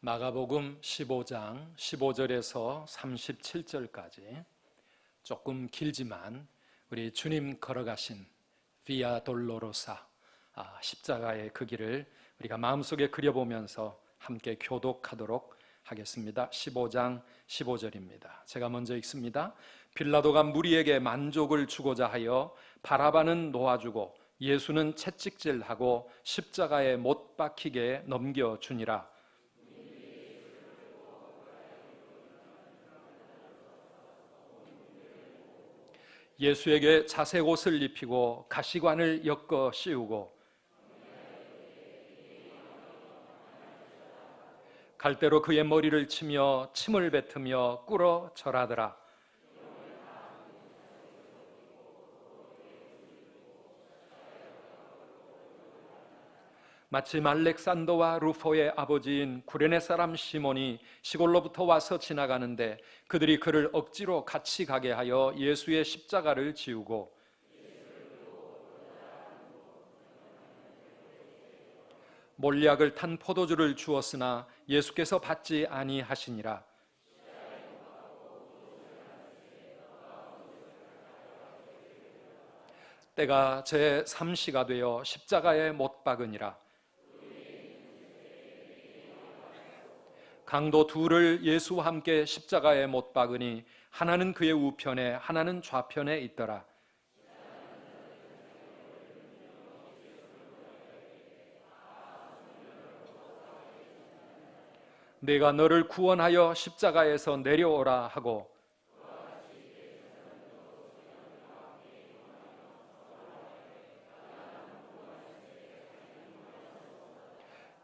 마가복음 15장 15절에서 37절까지 조금 길지만 우리 주님 걸어가신 비아 돌로로사, 십자가의 그 길을 우리가 마음속에 그려보면서 함께 교독하도록 하겠습니다. 15장 15절입니다. 제가 먼저 읽습니다. 빌라도가 무리에게 만족을 주고자 하여 바라바는 놓아주고 예수는 채찍질하고 십자가에 못 박히게 넘겨주니라. 예수에게 자색 옷을 입히고 가시관을 엮어 씌우고 갈대로 그의 머리를 치며 침을 뱉으며 꿇어 절하더라. 마침 알렉산더와 루포의 아버지인 구레네 사람 시몬이 시골로부터 와서 지나가는데 그들이 그를 억지로 같이 가게 하여 예수의 십자가를 지우고 몰약을 탄 포도주를 주었으나 예수께서 받지 아니하시니라. 때가 제3시가 되어 십자가에 못 박으니라. 강도 둘을 예수와 함께 십자가에 못 박으니 하나는 그의 우편에 하나는 좌편에 있더라. 내가 너를 구원하여 십자가에서 내려오라 하고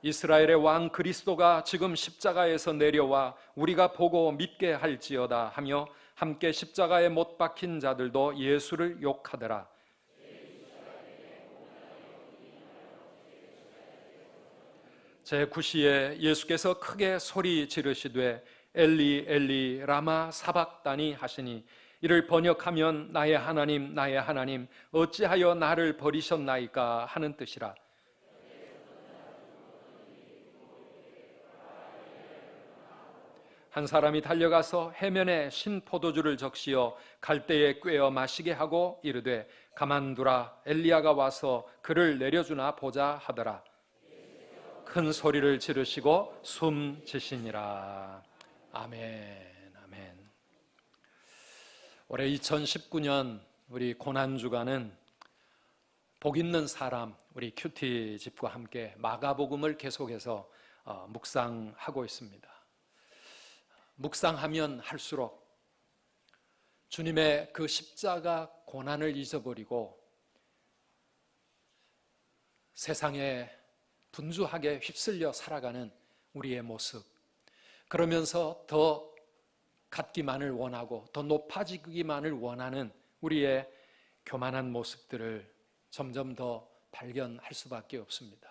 이스라엘의 왕 그리스도가 지금 십자가에서 내려와 우리가 보고 믿게 할지어다 하며 함께 십자가에 못 박힌 자들도 예수를 욕하더라. 제9시에 예수께서 크게 소리 지르시되 엘리 엘리 라마 사박다니 하시니 이를 번역하면 나의 하나님 어찌하여 나를 버리셨나이까 하는 뜻이라. 한 사람이 달려가서 해면에 신 포도주를 적시어 갈대에 꿰어 마시게 하고 이르되 가만두라, 엘리야가 와서 그를 내려주나 보자 하더라. 큰 소리를 지르시고 숨지시니라. 아멘, 아멘. 올해 2019년 우리 고난주간은 복 있는 사람, 우리 큐티 집과 함께 마가복음을 계속해서 묵상하고 있습니다. 묵상하면 할수록 주님의 그 십자가 고난을 잊어버리고 세상에 분주하게 휩쓸려 살아가는 우리의 모습, 그러면서 더 갖기만을 원하고 더 높아지기만을 원하는 우리의 교만한 모습들을 점점 더 발견할 수밖에 없습니다.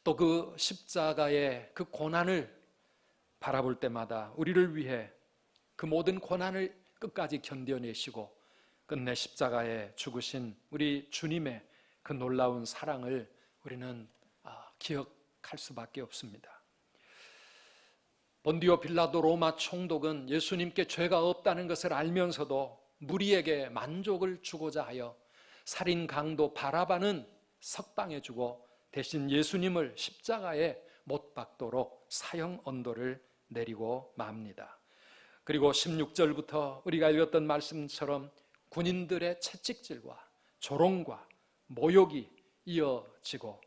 또 그 십자가의 그 고난을 바라볼 때마다 우리를 위해 그 모든 고난을 끝까지 견뎌내시고 끝내 십자가에 죽으신 우리 주님의 그 놀라운 사랑을 우리는 기억할 수밖에 없습니다. 본디오 빌라도 로마 총독은 예수님께 죄가 없다는 것을 알면서도 무리에게 만족을 주고자 하여 살인 강도 바라바는 석방해 주고 대신 예수님을 십자가에 못 박도록 사형 언도를 내리고 맙니다. 그리고 16절부터 우리가 읽었던 말씀처럼 군인들의 채찍질과 조롱과 모욕이 이어지고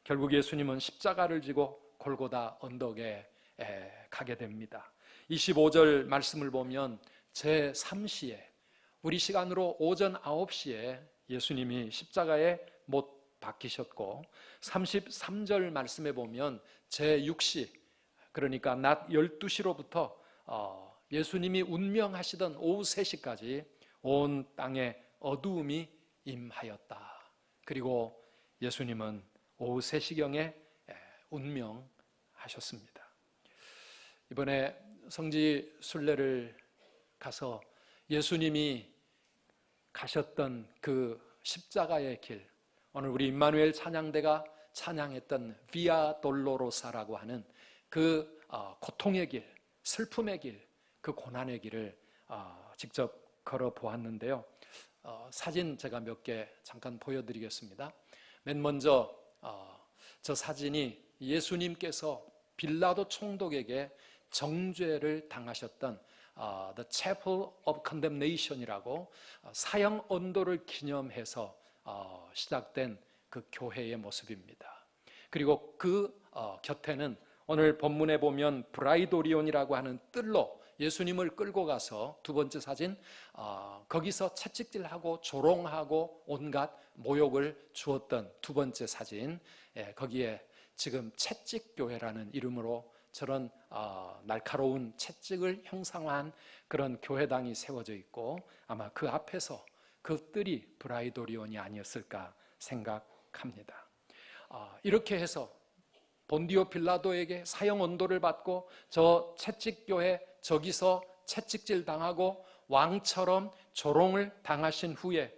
결국 예수님은 십자가를 지고 골고다 언덕에 가게 됩니다. 25절 말씀을 보면 제3시에 우리 시간으로 오전 9시에 예수님이 십자가에 못 박히셨고 33절 말씀에 보면 제6시, 그러니까 낮 12시로부터 예수님이 운명하시던 오후 3시까지 온 땅에 어두움이 임하였다. 그리고 예수님은 오후 3시경에 운명하셨습니다. 이번에 성지 순례를 가서 예수님이 가셨던 그 십자가의 길, 오늘 우리 임마누엘 찬양대가 찬양했던 비아 돌로로사라고 하는 그 고통의 길, 슬픔의 길, 그 고난의 길을 직접 걸어 보았는데요. 사진 제가 몇 개 잠깐 보여드리겠습니다. 맨 먼저 저 사진이 예수님께서 빌라도 총독에게 정죄를 당하셨던 The Chapel of Condemnation이라고 사형 언도를 기념해서 시작된 그 교회의 모습입니다. 그리고 그 곁에는 오늘 본문에 보면 브라이도리온이라고 하는 뜰로 예수님을 끌고 가서 두 번째 사진, 거기서 채찍질하고 조롱하고 온갖 모욕을 주었던 두 번째 사진, 거기에 지금 채찍교회라는 이름으로 저런 날카로운 채찍을 형상화한 그런 교회당이 세워져 있고, 아마 그 앞에서 그 뜰이 브라이도리온이 아니었을까 생각합니다. 이렇게 해서 본디오 빌라도에게 사형 언도를 받고 저 채찍교회 저기서 채찍질 당하고 왕처럼 조롱을 당하신 후에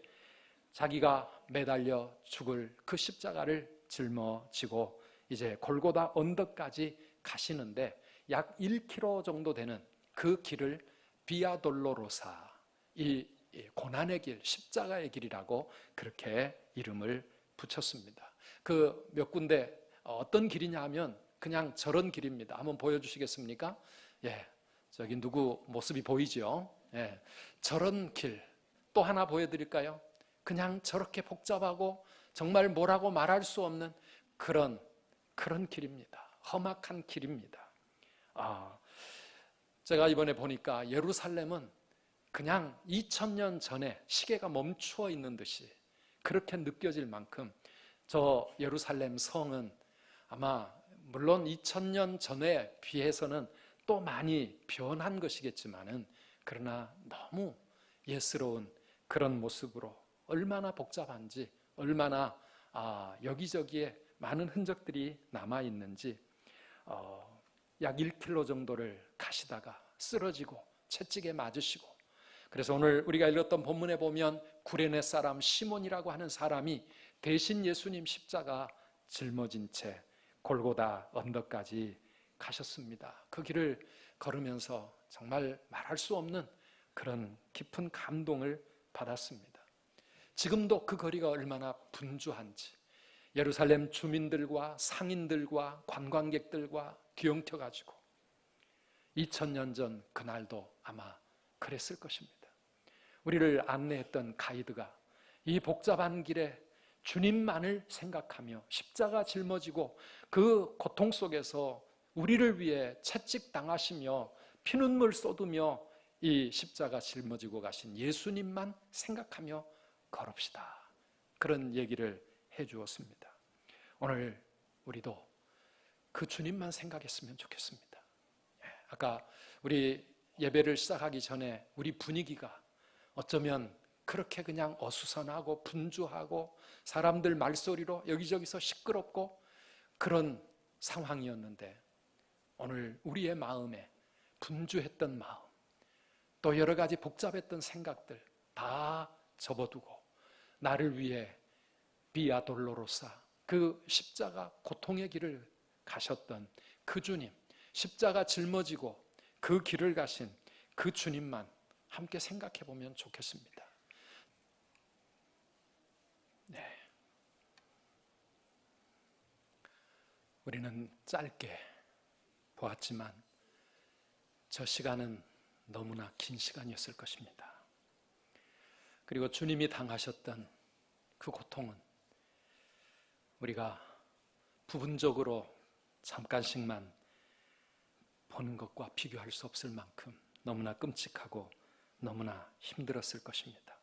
자기가 매달려 죽을 그 십자가를 짊어지고 이제 골고다 언덕까지 가시는데 약 1km 정도 되는 그 길을 비아 돌로로사, 이 고난의 길, 십자가의 길이라고 그렇게 이름을 붙였습니다. 그 몇 군데 어떤 길이냐 하면 그냥 저런 길입니다. 한번 보여주시겠습니까? 저기 누구 모습이 보이죠? 저런 길 또 하나 보여드릴까요? 그냥 저렇게 복잡하고 정말 뭐라고 말할 수 없는 그런 길입니다. 험악한 길입니다. 제가 이번에 보니까 예루살렘은 그냥 2000년 전에 시계가 멈추어 있는 듯이 그렇게 느껴질 만큼 저 예루살렘 성은 아마 물론 2000년 전에 비해서는 또 많이 변한 것이겠지만은 그러나 너무 예스러운 그런 모습으로 얼마나 복잡한지, 얼마나 여기저기에 많은 흔적들이 남아있는지 약 1km 정도를 가시다가 쓰러지고 채찍에 맞으시고, 그래서 오늘 우리가 읽었던 본문에 보면 구레네 사람 시몬이라고 하는 사람이 대신 예수님 십자가 짊어진 채 골고다 언덕까지 가셨습니다. 그 길을 걸으면서 정말 말할 수 없는 그런 깊은 감동을 받았습니다. 지금도 그 거리가 얼마나 분주한지 예루살렘 주민들과 상인들과 관광객들과 뒤엉켜가지고 2000년 전 그날도 아마 그랬을 것입니다. 우리를 안내했던 가이드가 이 복잡한 길에 주님만을 생각하며 십자가 짊어지고 그 고통 속에서 우리를 위해 채찍당하시며 피눈물 쏟으며 이 십자가 짊어지고 가신 예수님만 생각하며 걸읍시다, 그런 얘기를 해주었습니다. 오늘 우리도 그 주님만 생각했으면 좋겠습니다. 아까 우리 예배를 시작하기 전에 우리 분위기가 어쩌면 그렇게 그냥 어수선하고 분주하고 사람들 말소리로 여기저기서 시끄럽고 그런 상황이었는데, 오늘 우리의 마음에 분주했던 마음, 또 여러 가지 복잡했던 생각들 다 접어두고 나를 위해 비아 돌로로사, 그 십자가 고통의 길을 가셨던 그 주님, 십자가 짊어지고 그 길을 가신 그 주님만 함께 생각해 보면 좋겠습니다. 우리는 짧게 보았지만 저 시간은 너무나 긴 시간이었을 것입니다. 그리고 주님이 당하셨던 그 고통은 우리가 부분적으로 잠깐씩만 보는 것과 비교할 수 없을 만큼 너무나 끔찍하고 너무나 힘들었을 것입니다.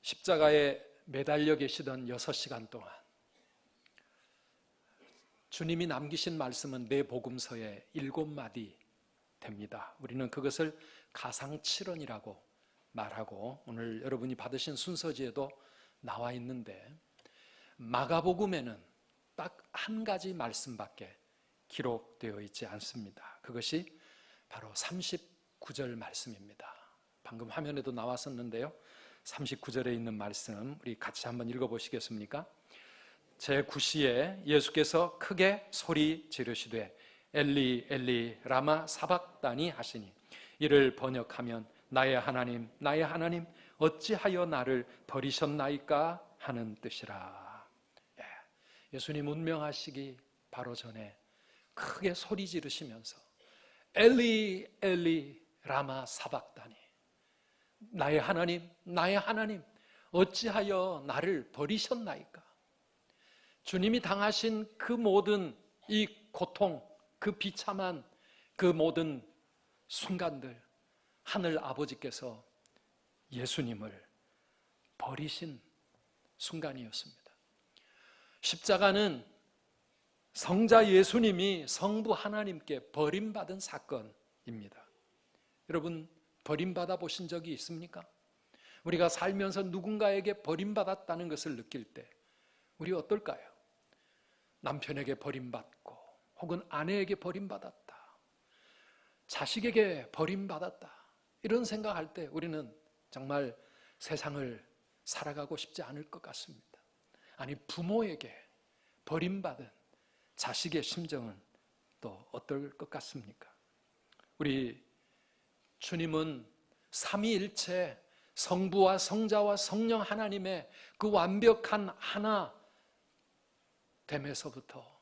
십자가에 매달려 계시던 6시간 동안 주님이 남기신 말씀은 내 복음서에 7마디 됩니다. 우리는 그것을 가상칠언이라고 말하고 오늘 여러분이 받으신 순서지에도 나와 있는데, 마가복음에는 딱 한 가지 말씀밖에 기록되어 있지 않습니다. 그것이 바로 39절 말씀입니다. 방금 화면에도 나왔었는데요, 39절에 있는 말씀 우리 같이 한번 읽어보시겠습니까? 제9시에 예수께서 크게 소리 지르시되 엘리 엘리 라마 사박다니 하시니 이를 번역하면 나의 하나님 나의 하나님 어찌하여 나를 버리셨나이까 하는 뜻이라. 예수님 운명하시기 바로 전에 크게 소리 지르시면서 엘리 엘리 라마 사박다니 나의 하나님 나의 하나님 어찌하여 나를 버리셨나이까. 주님이 당하신 그 모든 이 고통, 그 비참한 그 모든 순간들, 하늘 아버지께서 예수님을 버리신 순간이었습니다. 십자가는 성자 예수님이 성부 하나님께 버림받은 사건입니다. 여러분, 버림받아 보신 적이 있습니까? 우리가 살면서 누군가에게 버림받았다는 것을 느낄 때 우리 어떨까요? 남편에게 버림받고 혹은 아내에게 버림받았다, 자식에게 버림받았다, 이런 생각할 때 우리는 정말 세상을 살아가고 싶지 않을 것 같습니다. 아니, 부모에게 버림받은 자식의 심정은 또 어떨 것 같습니까? 우리 주님은 삼위일체 성부와 성자와 성령 하나님의 그 완벽한 하나 됨에서부터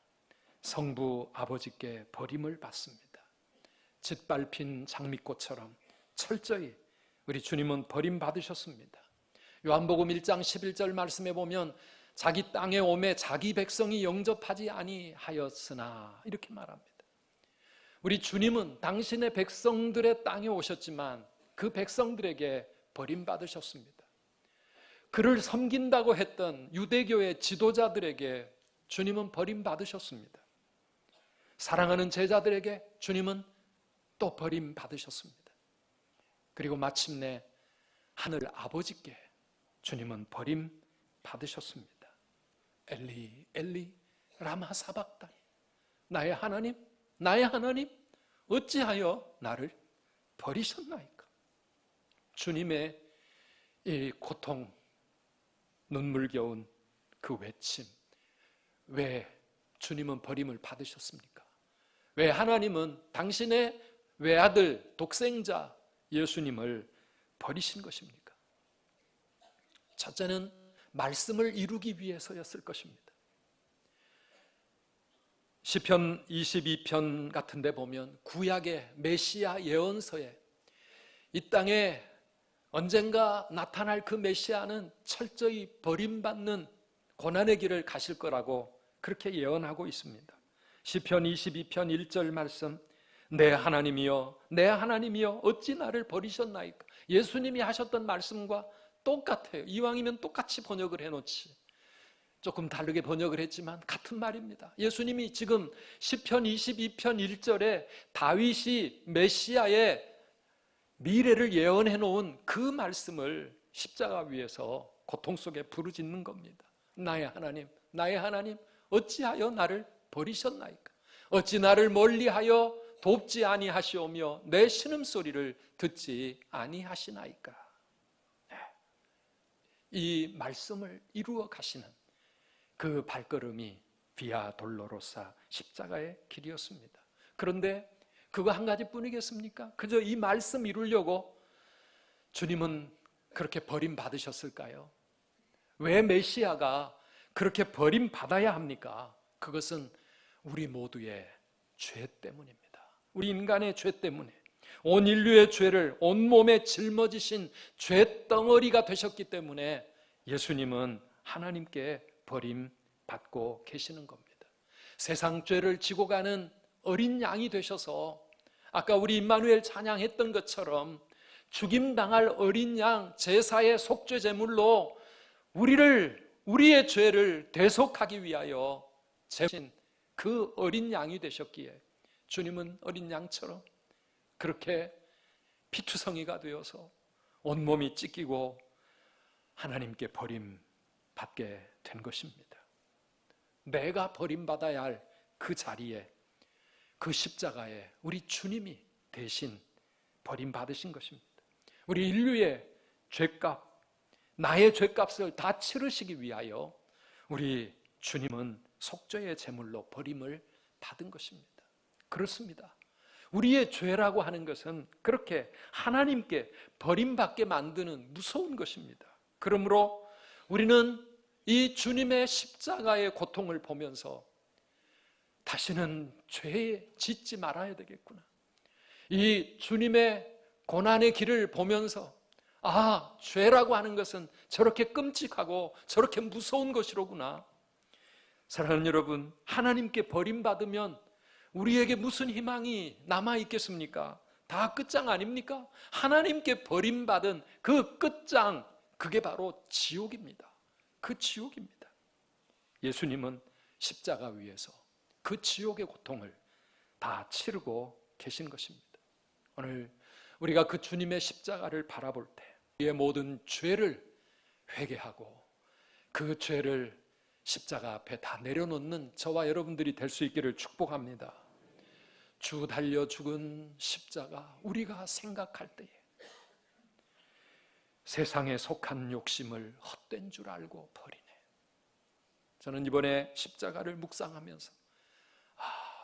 성부 아버지께 버림을 받습니다. 짓밟힌 장미꽃처럼 철저히 우리 주님은 버림받으셨습니다. 요한복음 1장 11절 말씀에 보면 자기 땅에 오매 자기 백성이 영접하지 아니하였으나 이렇게 말합니다. 우리 주님은 당신의 백성들의 땅에 오셨지만 그 백성들에게 버림받으셨습니다. 그를 섬긴다고 했던 유대교의 지도자들에게 주님은 버림받으셨습니다. 사랑하는 제자들에게 주님은 또 버림받으셨습니다. 그리고 마침내 하늘 아버지께 주님은 버림받으셨습니다. 엘리 엘리 라마 사박다니 나의 하나님 나의 하나님 어찌하여 나를 버리셨나이까. 주님의 이 고통, 눈물겨운 그 외침, 왜 주님은 버림을 받으셨습니까? 왜 하나님은 당신의 외아들, 독생자 예수님을 버리신 것입니까? 첫째는 말씀을 이루기 위해서였을 것입니다. 시편 22편 같은 데 보면 구약의 메시아 예언서에 이 땅에 언젠가 나타날 그 메시아는 철저히 버림받는 고난의 길을 가실 거라고 그렇게 예언하고 있습니다. 시편 22편 1절 말씀, 내 하나님이여 내 하나님이여 어찌 나를 버리셨나이까. 예수님이 하셨던 말씀과 똑같아요. 이왕이면 똑같이 번역을 해놓지, 조금 다르게 번역을 했지만 같은 말입니다. 예수님이 지금 시편 22편 1절에 다윗이 메시아의 미래를 예언해 놓은 그 말씀을 십자가 위에서 고통 속에 부르짖는 겁니다. 나의 하나님 나의 하나님 어찌하여 나를 버리셨나이까. 어찌 나를 멀리하여 돕지 아니하시오며 내 신음소리를 듣지 아니하시나이까. 이 말씀을 이루어 가시는 그 발걸음이 비아 돌로로사 십자가의 길이었습니다. 그런데 그거 한 가지뿐이겠습니까? 그저 이 말씀 이루려고 주님은 그렇게 버림받으셨을까요? 왜 메시아가 그렇게 버림받아야 합니까? 그것은 우리 모두의 죄 때문입니다. 우리 인간의 죄 때문에 온 인류의 죄를 온몸에 짊어지신 죄덩어리가 되셨기 때문에 예수님은 하나님께 버림받고 계시는 겁니다. 세상 죄를 지고 가는 어린 양이 되셔서 아까 우리 임마누엘 찬양했던 것처럼 죽임당할 어린 양 제사의 속죄 제물로 우리의 죄를 대속하기 위하여 재신 그 어린 양이 되셨기에 주님은 어린 양처럼 그렇게 피투성이가 되어서 온몸이 찢기고 하나님께 버림받게 된 것입니다. 내가 버림받아야 할 그 자리에, 그 십자가에 우리 주님이 대신 버림받으신 것입니다. 우리 인류의 죄값, 나의 죄값을 다 치르시기 위하여 우리 주님은 속죄의 제물로 버림을 받은 것입니다. 그렇습니다. 우리의 죄라고 하는 것은 그렇게 하나님께 버림받게 만드는 무서운 것입니다. 그러므로 우리는 이 주님의 십자가의 고통을 보면서 다시는 죄에 짓지 말아야 되겠구나. 이 주님의 고난의 길을 보면서 죄라고 하는 것은 저렇게 끔찍하고 저렇게 무서운 것이로구나. 사랑하는 여러분, 하나님께 버림받으면 우리에게 무슨 희망이 남아있겠습니까? 다 끝장 아닙니까? 하나님께 버림받은 그 끝장, 그게 바로 지옥입니다. 그 지옥입니다. 예수님은 십자가 위에서 그 지옥의 고통을 다 치르고 계신 것입니다. 오늘 우리가 그 주님의 십자가를 바라볼 때 우리의 모든 죄를 회개하고 그 죄를 십자가 앞에 다 내려놓는 저와 여러분들이 될 수 있기를 축복합니다. 주 달려 죽은 십자가, 우리가 생각할 때에 세상에 속한 욕심을 헛된 줄 알고 버리네. 저는 이번에 십자가를 묵상하면서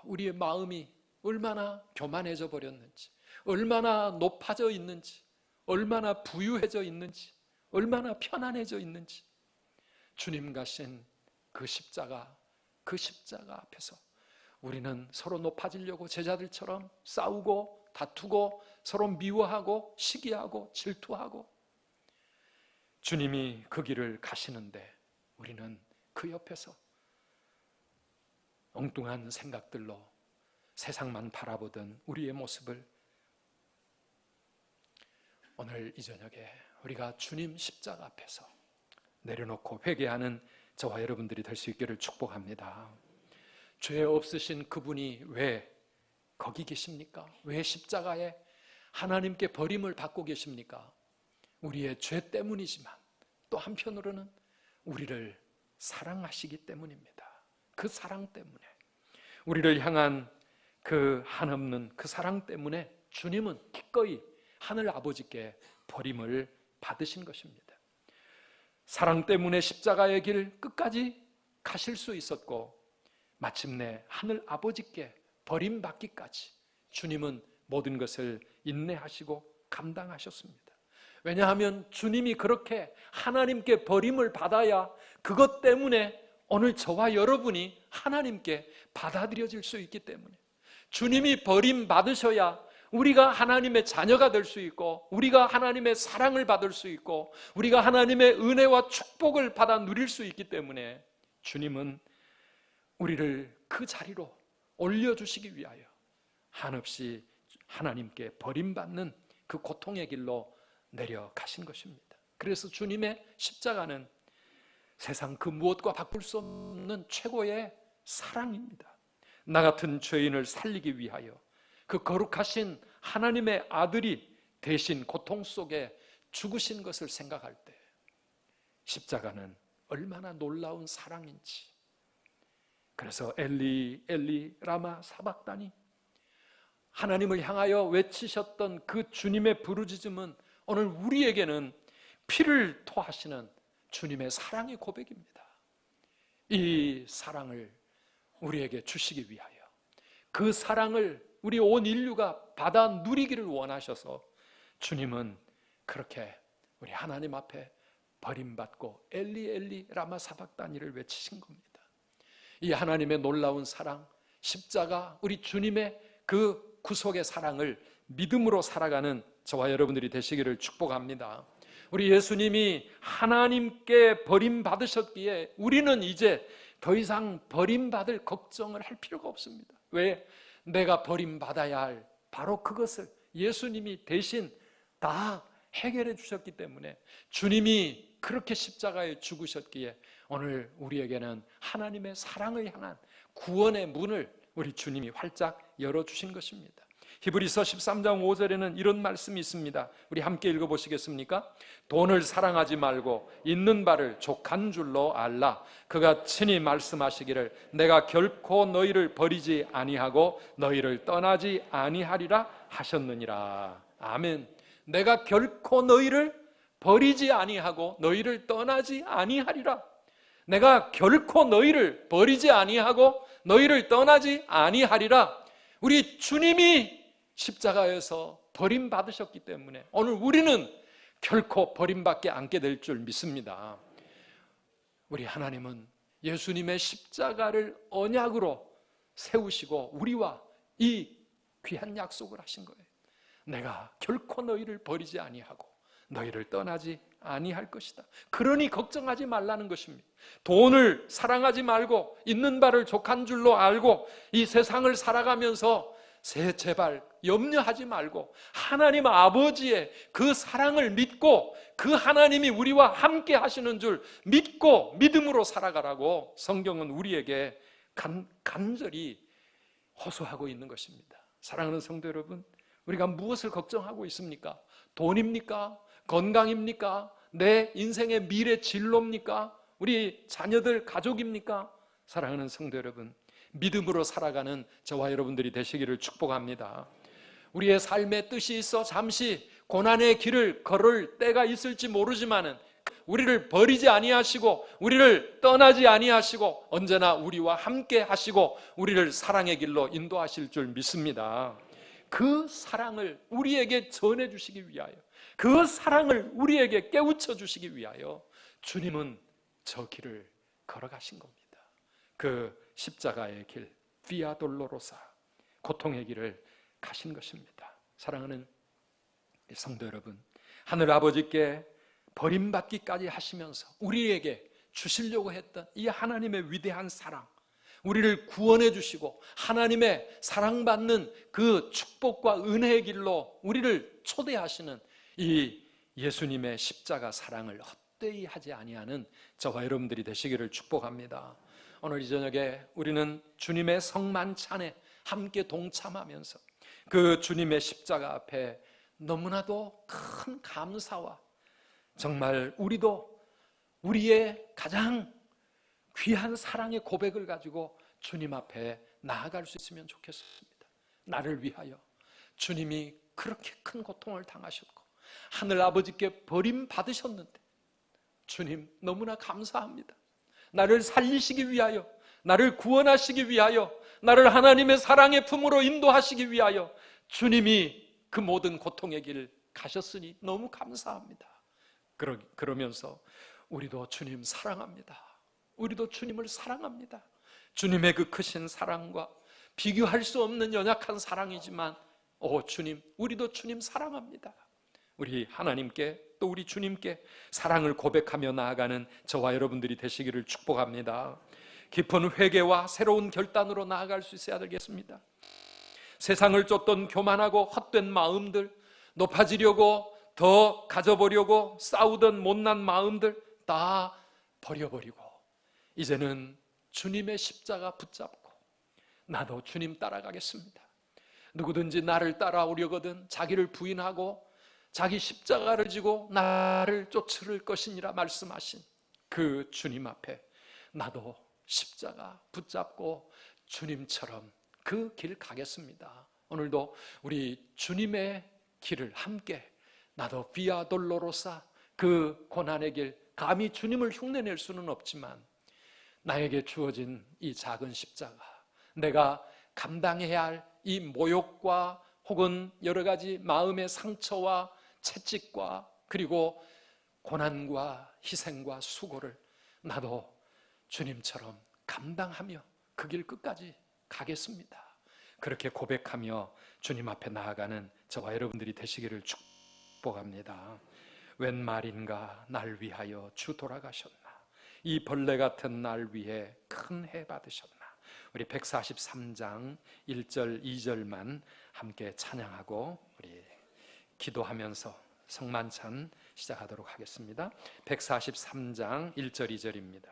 우리의 마음이 얼마나 교만해져 버렸는지, 얼마나 높아져 있는지, 얼마나 부유해져 있는지, 얼마나 편안해져 있는지, 주님 가신 그 십자가 앞에서 우리는 서로 높아지려고 제자들처럼 싸우고 다투고 서로 미워하고 시기하고 질투하고, 주님이 그 길을 가시는데 우리는 그 옆에서 엉뚱한 생각들로 세상만 바라보던 우리의 모습을 오늘 이 저녁에 우리가 주님 십자가 앞에서 내려놓고 회개하는 저와 여러분들이 될 수 있기를 축복합니다. 죄 없으신 그분이 왜 거기 계십니까? 왜 십자가에 하나님께 버림을 받고 계십니까? 우리의 죄 때문이지만 또 한편으로는 우리를 사랑하시기 때문입니다. 그 사랑 때문에, 우리를 향한 그 한없는 그 사랑 때문에 주님은 기꺼이 하늘 아버지께 버림을 받으신 것입니다. 사랑 때문에 십자가의 길 끝까지 가실 수 있었고, 마침내 하늘 아버지께 버림받기까지 주님은 모든 것을 인내하시고 감당하셨습니다. 왜냐하면 주님이 그렇게 하나님께 버림을 받아야 그것 때문에 오늘 저와 여러분이 하나님께 받아들여질 수 있기 때문에, 주님이 버림받으셔야 우리가 하나님의 자녀가 될 수 있고, 우리가 하나님의 사랑을 받을 수 있고, 우리가 하나님의 은혜와 축복을 받아 누릴 수 있기 때문에 주님은 우리를 그 자리로 올려주시기 위하여 한없이 하나님께 버림받는 그 고통의 길로 내려가신 것입니다. 그래서 주님의 십자가는 세상 그 무엇과 바꿀 수 없는 최고의 사랑입니다. 나 같은 죄인을 살리기 위하여 그 거룩하신 하나님의 아들이 대신 고통 속에 죽으신 것을 생각할 때 십자가는 얼마나 놀라운 사랑인지. 그래서 엘리 엘리 라마 사박다니, 하나님을 향하여 외치셨던 그 주님의 부르짖음은 오늘 우리에게는 피를 토하시는 주님의 사랑의 고백입니다. 이 사랑을 우리에게 주시기 위하여, 그 사랑을 우리 온 인류가 받아 누리기를 원하셔서 주님은 그렇게 우리 하나님 앞에 버림받고 엘리 엘리 라마 사박다니를 외치신 겁니다. 이 하나님의 놀라운 사랑, 십자가, 우리 주님의 그 구속의 사랑을 믿음으로 살아가는 저와 여러분들이 되시기를 축복합니다. 우리 예수님이 하나님께 버림받으셨기에 우리는 이제 더 이상 버림받을 걱정을 할 필요가 없습니다. 왜? 내가 버림받아야 할 바로 그것을 예수님이 대신 다 해결해 주셨기 때문에, 주님이 그렇게 십자가에 죽으셨기에 오늘 우리에게는 하나님의 사랑을 향한 구원의 문을 우리 주님이 활짝 열어주신 것입니다. 히브리서 13장 5절에는 이런 말씀이 있습니다. 우리 함께 읽어보시겠습니까? 돈을 사랑하지 말고 있는 바를 족한 줄로 알라. 그가 친히 말씀하시기를 내가 결코 너희를 버리지 아니하고 너희를 떠나지 아니하리라 하셨느니라. 아멘. 내가 결코 너희를 버리지 아니하고 너희를 떠나지 아니하리라. 내가 결코 너희를 버리지 아니하고 너희를 떠나지 아니하리라. 우리 주님이 십자가에서 버림받으셨기 때문에 오늘 우리는 결코 버림받지 않게 될 줄 믿습니다. 우리 하나님은 예수님의 십자가를 언약으로 세우시고 우리와 이 귀한 약속을 하신 거예요. 내가 결코 너희를 버리지 아니하고 너희를 떠나지 아니할 것이다. 그러니 걱정하지 말라는 것입니다. 돈을 사랑하지 말고 있는 바를 족한 줄로 알고 이 세상을 살아가면서 제발 염려하지 말고 하나님 아버지의 그 사랑을 믿고 그 하나님이 우리와 함께 하시는 줄 믿고 믿음으로 살아가라고 성경은 우리에게 간절히 호소하고 있는 것입니다. 사랑하는 성도 여러분, 우리가 무엇을 걱정하고 있습니까? 돈입니까? 건강입니까? 내 인생의 미래 진로입니까? 우리 자녀들, 가족입니까? 사랑하는 성도 여러분, 믿음으로 살아가는 저와 여러분들이 되시기를 축복합니다. 우리의 삶의 뜻이 있어 잠시 고난의 길을 걸을 때가 있을지 모르지만은 우리를 버리지 아니하시고 우리를 떠나지 아니하시고 언제나 우리와 함께 하시고 우리를 사랑의 길로 인도하실 줄 믿습니다. 그 사랑을 우리에게 전해주시기 위하여, 그 사랑을 우리에게 깨우쳐 주시기 위하여 주님은 저 길을 걸어가신 겁니다. 그 십자가의 길, 비아 돌로로사, 고통의 길을 가신 것입니다. 사랑하는 성도 여러분, 하늘 아버지께 버림받기까지 하시면서 우리에게 주시려고 했던 이 하나님의 위대한 사랑, 우리를 구원해 주시고 하나님의 사랑받는 그 축복과 은혜의 길로 우리를 초대하시는 이 예수님의 십자가 사랑을 헛되이 하지 아니하는 저와 여러분들이 되시기를 축복합니다. 오늘 이 저녁에 우리는 주님의 성만찬에 함께 동참하면서 그 주님의 십자가 앞에 너무나도 큰 감사와 정말 우리도 우리의 가장 귀한 사랑의 고백을 가지고 주님 앞에 나아갈 수 있으면 좋겠습니다. 나를 위하여 주님이 그렇게 큰 고통을 당하셨고 하늘 아버지께 버림받으셨는데 주님 너무나 감사합니다. 나를 살리시기 위하여, 나를 구원하시기 위하여, 나를 하나님의 사랑의 품으로 인도하시기 위하여 주님이 그 모든 고통의 길을 가셨으니 너무 감사합니다. 그러면서 우리도 주님 사랑합니다. 우리도 주님을 사랑합니다. 주님의 그 크신 사랑과 비교할 수 없는 연약한 사랑이지만 주님, 우리도 주님 사랑합니다. 우리 하나님께 또 우리 주님께 사랑을 고백하며 나아가는 저와 여러분들이 되시기를 축복합니다. 깊은 회개와 새로운 결단으로 나아갈 수 있어야 되겠습니다. 세상을 쫓던 교만하고 헛된 마음들, 높아지려고 더 가져보려고 싸우던 못난 마음들 다 버려버리고 이제는 주님의 십자가 붙잡고 나도 주님 따라가겠습니다. 누구든지 나를 따라오려거든 자기를 부인하고 자기 십자가를 지고 나를 쫓을 것이니라 말씀하신 그 주님 앞에 나도 십자가 붙잡고 주님처럼 그 길 가겠습니다. 오늘도 우리 주님의 길을 함께 나도 비아 돌로로사 그 고난의 길, 감히 주님을 흉내낼 수는 없지만 나에게 주어진 이 작은 십자가, 내가 감당해야 할 이 모욕과 혹은 여러 가지 마음의 상처와 채찍과 그리고 고난과 희생과 수고를 나도 주님처럼 감당하며 그 길 끝까지 가겠습니다. 그렇게 고백하며 주님 앞에 나아가는 저와 여러분들이 되시기를 축복합니다. 웬 말인가 날 위하여 주 돌아가셨나, 이 벌레 같은 날 위해 큰 해 받으셨나. 우리 143장 1절 2절만 함께 찬양하고 우리 기도하면서 성만찬 시작하도록 하겠습니다. 143장 1절 2절입니다.